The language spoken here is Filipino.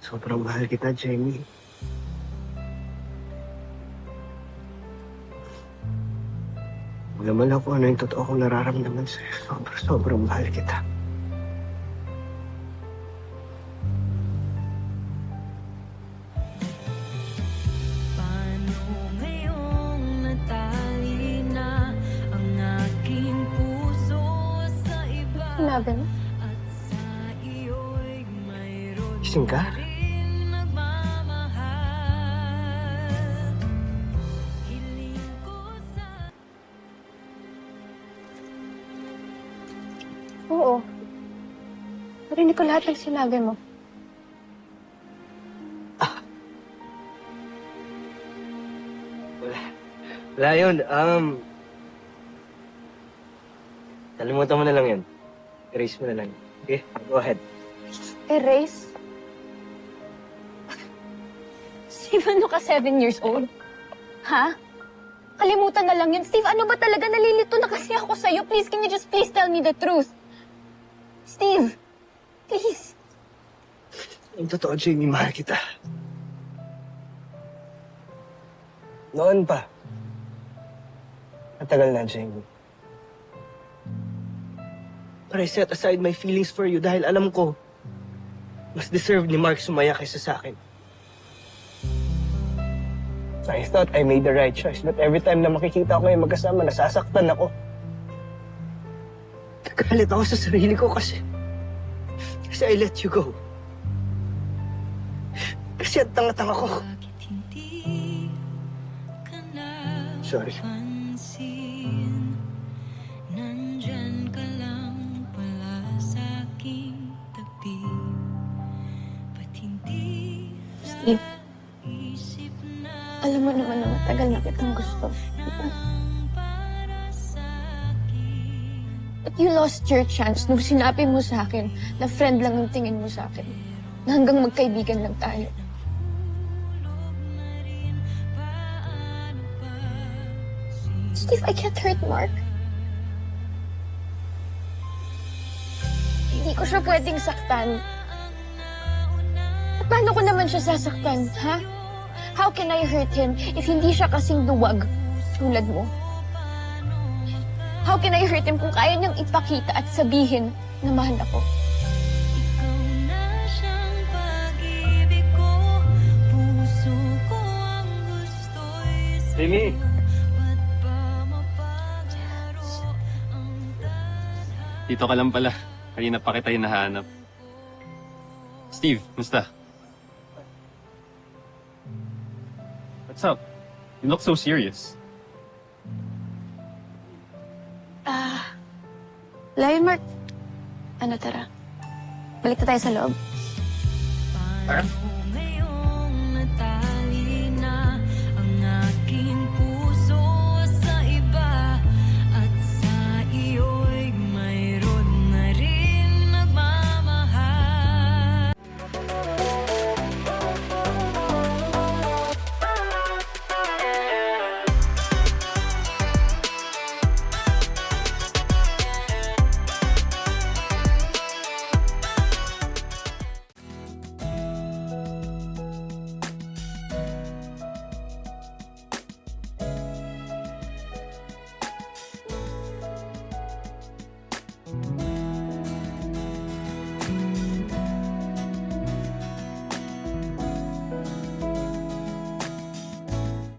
Sobrang mahal kita, Jenny. Alam mo kung ano yung totoo kong nararamdaman sa'yo. Sobrang mahal kita. Paano ngayong natali na ang aking puso sa iba Sinabi mo? at sa iyo'y mayroon Gising ka? ring nagmamahal. Hiling ko sa Oo. Narinig ko lahat ng sinabi mo. Wala yun. Kalimutan mo na lang yun. Erase mo na lang. Okay? Go ahead. Erase? Steve, ano ka 7 years old? Ha? Kalimutan na lang yun. Steve, ano ba talaga? Nalilito na kasi ako sa'yo. Please, can you just please tell me the truth? Steve, please. Ang totoo, Jamie, mahal kita. Noon pa. Matagal na, Jamie. But I set aside my feelings for you dahil alam ko, mas deserve ni Mark sumaya kaysa sa akin. I thought I made the right choice, but every time na makikita ko kayo magkasama, nasasaktan ako. Nagalit ako sa sarili ko kasi I let you go. Kasi ang tanga-tanga ko. bakit hindi ka na Sorry. pansin? Nandyan ka lang pala sa aking tabi. Ba't hindi Steve, naisip na alam mo naman na matagal na kitang gusto. ang para sa akin? But you lost your chance nung sinabi mo sa akin na friend lang ang tingin mo sa akin. Na hanggang magkaibigan lang tayo. Steve, I can't hurt Mark. Hindi ko siya pwedeng saktan. At paano ko naman siya sasaktan, ha? How can I hurt him if hindi siya kasing duwag tulad mo? How can I hurt him kung kaya niyang ipakita at sabihin na mahal ako? Ikaw na siyang pag-ibig ko, puso ko ang gusto'y sa'yo. Jamie! Ba't ba mapagdaro ang tadhana? Dito ka lang pala. Kanina pa kita hinahanap. Steve, musta? What's up? You look so serious. Lion Mark, ano tara? Balik na tayo sa loob. Tara. Paano